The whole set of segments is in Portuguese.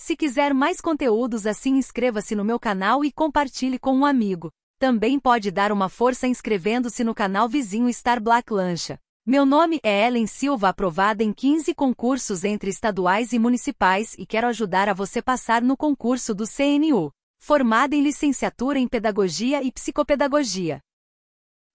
Se quiser mais conteúdos assim, inscreva-se no meu canal e compartilhe com um amigo. Também pode dar uma força inscrevendo-se no canal vizinho Star Black Lancha. Meu nome é Ellen Silva, aprovada em 15 concursos entre estaduais e municipais e quero ajudar a você passar no concurso do CNU. Formada em licenciatura em Pedagogia e Psicopedagogia.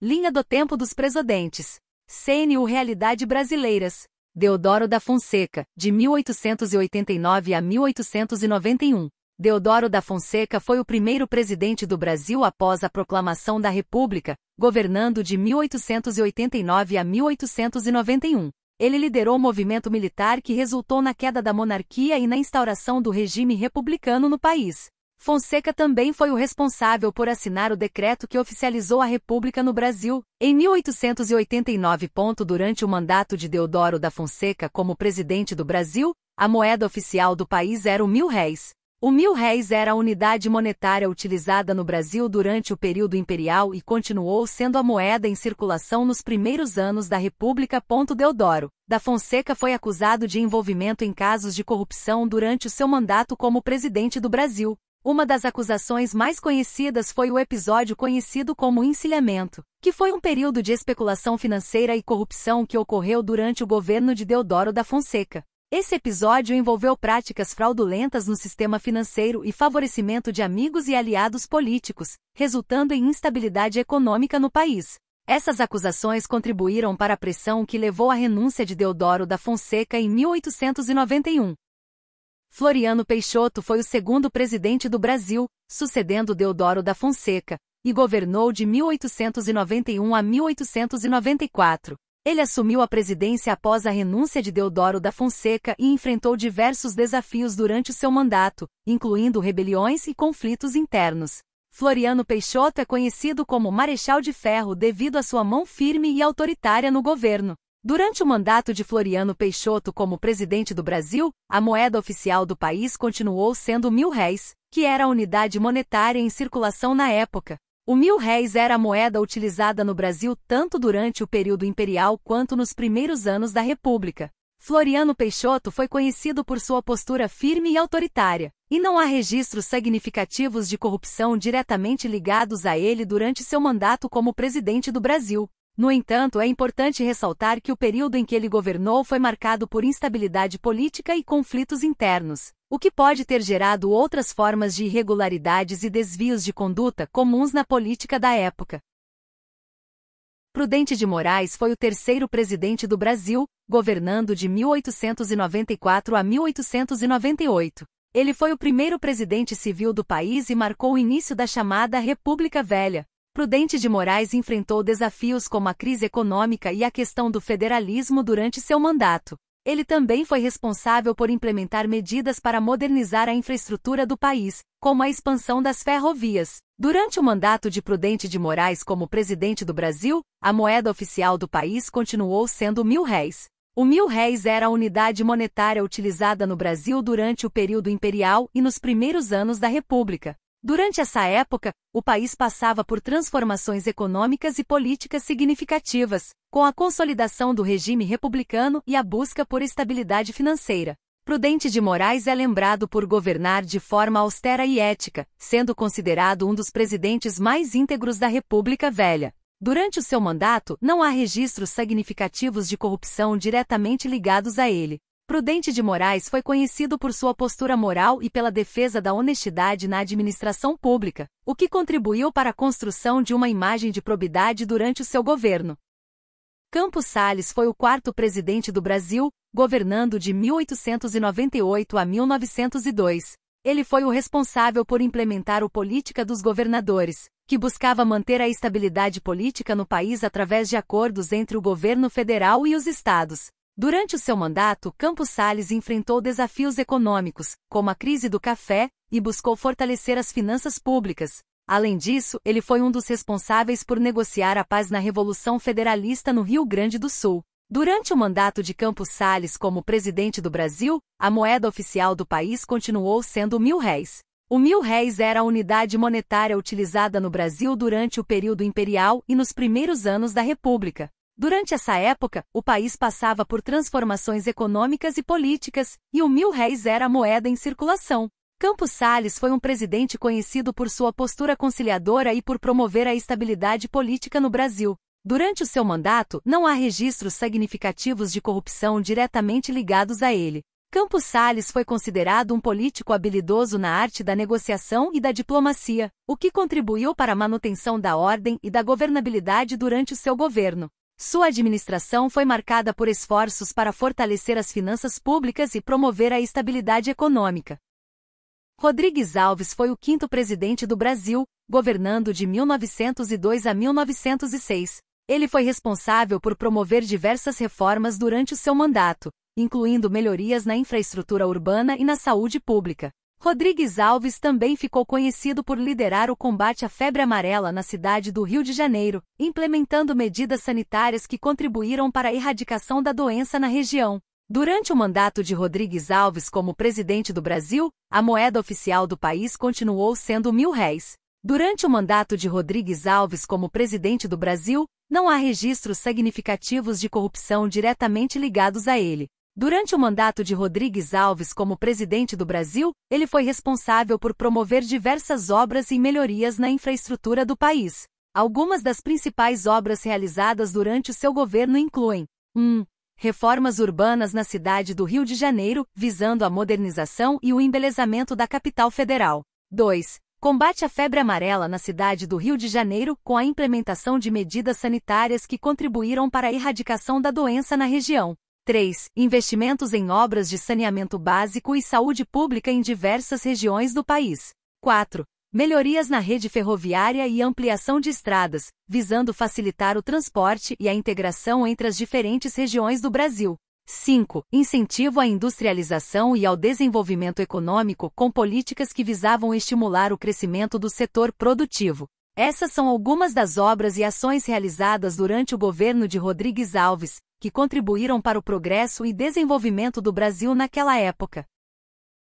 Linha do tempo dos presidentes. CNU Realidade Brasileiras. Deodoro da Fonseca, de 1889 a 1891. Deodoro da Fonseca foi o primeiro presidente do Brasil após a proclamação da República, governando de 1889 a 1891. Ele liderou o movimento militar que resultou na queda da monarquia e na instauração do regime republicano no país. Fonseca também foi o responsável por assinar o decreto que oficializou a República no Brasil, em 1889. Durante o mandato de Deodoro da Fonseca como presidente do Brasil, a moeda oficial do país era o R$1000. O R$1000 era a unidade monetária utilizada no Brasil durante o período imperial e continuou sendo a moeda em circulação nos primeiros anos da República. Deodoro da Fonseca foi acusado de envolvimento em casos de corrupção durante o seu mandato como presidente do Brasil. Uma das acusações mais conhecidas foi o episódio conhecido como encilhamento, que foi um período de especulação financeira e corrupção que ocorreu durante o governo de Deodoro da Fonseca. Esse episódio envolveu práticas fraudulentas no sistema financeiro e favorecimento de amigos e aliados políticos, resultando em instabilidade econômica no país. Essas acusações contribuíram para a pressão que levou à renúncia de Deodoro da Fonseca em 1891. Floriano Peixoto foi o segundo presidente do Brasil, sucedendo Deodoro da Fonseca, e governou de 1891 a 1894. Ele assumiu a presidência após a renúncia de Deodoro da Fonseca e enfrentou diversos desafios durante o seu mandato, incluindo rebeliões e conflitos internos. Floriano Peixoto é conhecido como Marechal de Ferro devido à sua mão firme e autoritária no governo. Durante o mandato de Floriano Peixoto como presidente do Brasil, a moeda oficial do país continuou sendo o R$1000, que era a unidade monetária em circulação na época. O R$1000 era a moeda utilizada no Brasil tanto durante o período imperial quanto nos primeiros anos da República. Floriano Peixoto foi conhecido por sua postura firme e autoritária, e não há registros significativos de corrupção diretamente ligados a ele durante seu mandato como presidente do Brasil. No entanto, é importante ressaltar que o período em que ele governou foi marcado por instabilidade política e conflitos internos, o que pode ter gerado outras formas de irregularidades e desvios de conduta comuns na política da época. Prudente de Moraes foi o terceiro presidente do Brasil, governando de 1894 a 1898. Ele foi o primeiro presidente civil do país e marcou o início da chamada República Velha. Prudente de Moraes enfrentou desafios como a crise econômica e a questão do federalismo durante seu mandato. Ele também foi responsável por implementar medidas para modernizar a infraestrutura do país, como a expansão das ferrovias. Durante o mandato de Prudente de Moraes como presidente do Brasil, a moeda oficial do país continuou sendo o R$1000. O R$1000 era a unidade monetária utilizada no Brasil durante o período imperial e nos primeiros anos da República. Durante essa época, o país passava por transformações econômicas e políticas significativas, com a consolidação do regime republicano e a busca por estabilidade financeira. Prudente de Moraes é lembrado por governar de forma austera e ética, sendo considerado um dos presidentes mais íntegros da República Velha. Durante o seu mandato, não há registros significativos de corrupção diretamente ligados a ele. Prudente de Moraes foi conhecido por sua postura moral e pela defesa da honestidade na administração pública, o que contribuiu para a construção de uma imagem de probidade durante o seu governo. Campos Salles foi o quarto presidente do Brasil, governando de 1898 a 1902. Ele foi o responsável por implementar a política dos governadores, que buscava manter a estabilidade política no país através de acordos entre o governo federal e os estados. Durante o seu mandato, Campos Salles enfrentou desafios econômicos, como a crise do café, e buscou fortalecer as finanças públicas. Além disso, ele foi um dos responsáveis por negociar a paz na Revolução Federalista no Rio Grande do Sul. Durante o mandato de Campos Salles como presidente do Brasil, a moeda oficial do país continuou sendo o R$1000. O R$1000 era a unidade monetária utilizada no Brasil durante o período imperial e nos primeiros anos da República. Durante essa época, o país passava por transformações econômicas e políticas, e o R$ 1.000 era a moeda em circulação. Campos Salles foi um presidente conhecido por sua postura conciliadora e por promover a estabilidade política no Brasil. Durante o seu mandato, não há registros significativos de corrupção diretamente ligados a ele. Campos Salles foi considerado um político habilidoso na arte da negociação e da diplomacia, o que contribuiu para a manutenção da ordem e da governabilidade durante o seu governo. Sua administração foi marcada por esforços para fortalecer as finanças públicas e promover a estabilidade econômica. Rodrigues Alves foi o quinto presidente do Brasil, governando de 1902 a 1906. Ele foi responsável por promover diversas reformas durante o seu mandato, incluindo melhorias na infraestrutura urbana e na saúde pública. Rodrigues Alves também ficou conhecido por liderar o combate à febre amarela na cidade do Rio de Janeiro, implementando medidas sanitárias que contribuíram para a erradicação da doença na região. Durante o mandato de Rodrigues Alves como presidente do Brasil, a moeda oficial do país continuou sendo o R$ 1.000. Durante o mandato de Rodrigues Alves como presidente do Brasil, não há registros significativos de corrupção diretamente ligados a ele. Durante o mandato de Rodrigues Alves como presidente do Brasil, ele foi responsável por promover diversas obras e melhorias na infraestrutura do país. Algumas das principais obras realizadas durante o seu governo incluem: 1. Reformas urbanas na cidade do Rio de Janeiro, visando a modernização e o embelezamento da capital federal. 2. Combate à febre amarela na cidade do Rio de Janeiro, com a implementação de medidas sanitárias que contribuíram para a erradicação da doença na região. 3. Investimentos em obras de saneamento básico e saúde pública em diversas regiões do país. 4. Melhorias na rede ferroviária e ampliação de estradas, visando facilitar o transporte e a integração entre as diferentes regiões do Brasil. 5. Incentivo à industrialização e ao desenvolvimento econômico com políticas que visavam estimular o crescimento do setor produtivo. Essas são algumas das obras e ações realizadas durante o governo de Rodrigues Alves, que contribuíram para o progresso e desenvolvimento do Brasil naquela época.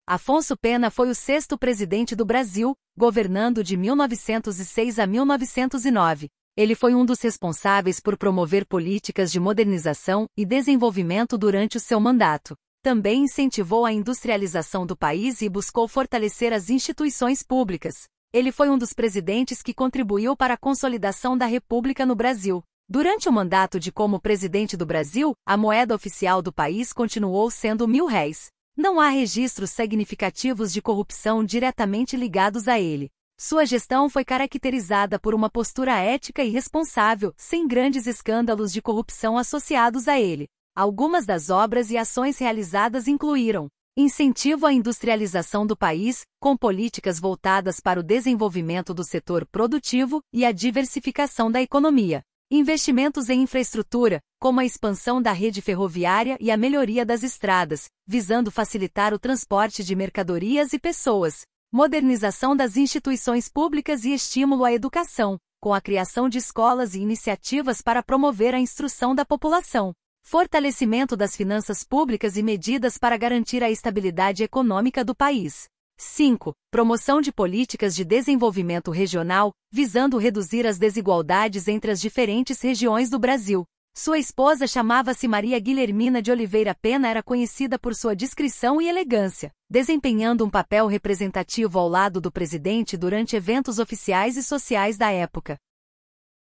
Afonso Pena foi o sexto presidente do Brasil, governando de 1906 a 1909. Ele foi um dos responsáveis por promover políticas de modernização e desenvolvimento durante o seu mandato. Também incentivou a industrialização do país e buscou fortalecer as instituições públicas. Ele foi um dos presidentes que contribuiu para a consolidação da República no Brasil. Durante o mandato de como presidente do Brasil, a moeda oficial do país continuou sendo o R$ 1.000. Não há registros significativos de corrupção diretamente ligados a ele. Sua gestão foi caracterizada por uma postura ética e responsável, sem grandes escândalos de corrupção associados a ele. Algumas das obras e ações realizadas incluíram: incentivo à industrialização do país, com políticas voltadas para o desenvolvimento do setor produtivo e a diversificação da economia. Investimentos em infraestrutura, como a expansão da rede ferroviária e a melhoria das estradas, visando facilitar o transporte de mercadorias e pessoas. Modernização das instituições públicas e estímulo à educação, com a criação de escolas e iniciativas para promover a instrução da população. Fortalecimento das finanças públicas e medidas para garantir a estabilidade econômica do país. 5. Promoção de políticas de desenvolvimento regional, visando reduzir as desigualdades entre as diferentes regiões do Brasil. Sua esposa chamava-se Maria Guilhermina de Oliveira Pena, era conhecida por sua discrição e elegância, desempenhando um papel representativo ao lado do presidente durante eventos oficiais e sociais da época.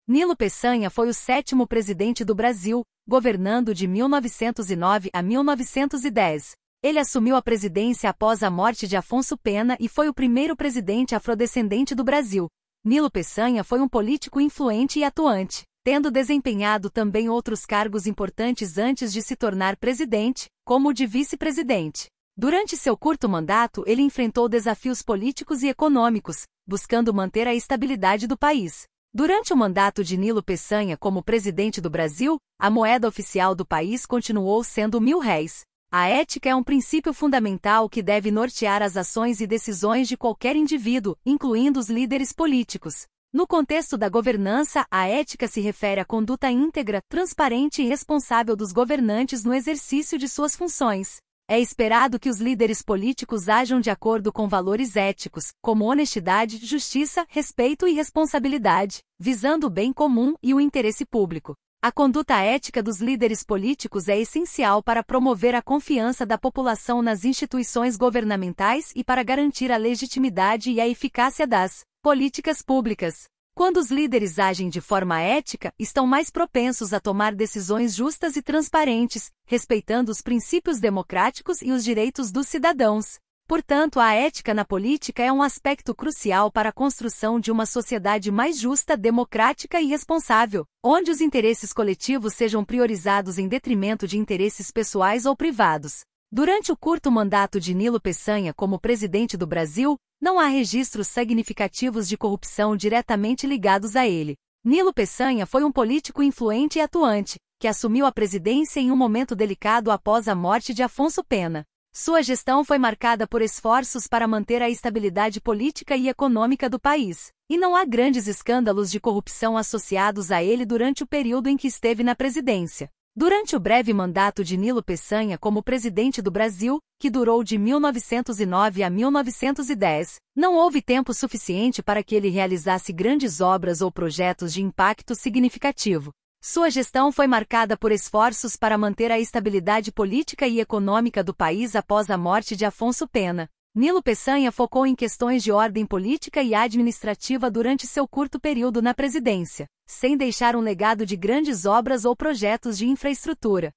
Nilo Peçanha foi o sétimo presidente do Brasil, governando de 1909 a 1910. Ele assumiu a presidência após a morte de Afonso Pena e foi o primeiro presidente afrodescendente do Brasil. Nilo Peçanha foi um político influente e atuante, tendo desempenhado também outros cargos importantes antes de se tornar presidente, como o de vice-presidente. Durante seu curto mandato, ele enfrentou desafios políticos e econômicos, buscando manter a estabilidade do país. Durante o mandato de Nilo Peçanha como presidente do Brasil, a moeda oficial do país continuou sendo o R$ 1.000. A ética é um princípio fundamental que deve nortear as ações e decisões de qualquer indivíduo, incluindo os líderes políticos. No contexto da governança, a ética se refere à conduta íntegra, transparente e responsável dos governantes no exercício de suas funções. É esperado que os líderes políticos ajam de acordo com valores éticos, como honestidade, justiça, respeito e responsabilidade, visando o bem comum e o interesse público. A conduta ética dos líderes políticos é essencial para promover a confiança da população nas instituições governamentais e para garantir a legitimidade e a eficácia das políticas públicas. Quando os líderes agem de forma ética, estão mais propensos a tomar decisões justas e transparentes, respeitando os princípios democráticos e os direitos dos cidadãos. Portanto, a ética na política é um aspecto crucial para a construção de uma sociedade mais justa, democrática e responsável, onde os interesses coletivos sejam priorizados em detrimento de interesses pessoais ou privados. Durante o curto mandato de Nilo Peçanha como presidente do Brasil, não há registros significativos de corrupção diretamente ligados a ele. Nilo Peçanha foi um político influente e atuante, que assumiu a presidência em um momento delicado após a morte de Afonso Pena. Sua gestão foi marcada por esforços para manter a estabilidade política e econômica do país, e não há grandes escândalos de corrupção associados a ele durante o período em que esteve na presidência. Durante o breve mandato de Nilo Peçanha como presidente do Brasil, que durou de 1909 a 1910, não houve tempo suficiente para que ele realizasse grandes obras ou projetos de impacto significativo. Sua gestão foi marcada por esforços para manter a estabilidade política e econômica do país após a morte de Afonso Pena. Nilo Peçanha focou em questões de ordem política e administrativa durante seu curto período na presidência, sem deixar um legado de grandes obras ou projetos de infraestrutura.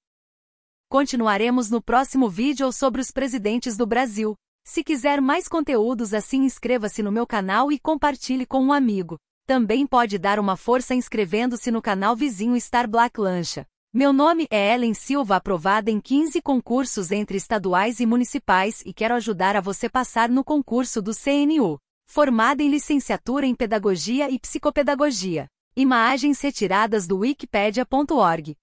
Continuaremos no próximo vídeo sobre os presidentes do Brasil. Se quiser mais conteúdos assim, inscreva-se no meu canal e compartilhe com um amigo. Também pode dar uma força inscrevendo-se no canal vizinho Star Black Lancha. Meu nome é Ellen Silva, aprovada em 15 concursos entre estaduais e municipais, e quero ajudar a você passar no concurso do CNU. Formada em licenciatura em Pedagogia e Psicopedagogia. Imagens retiradas do wikipedia.org.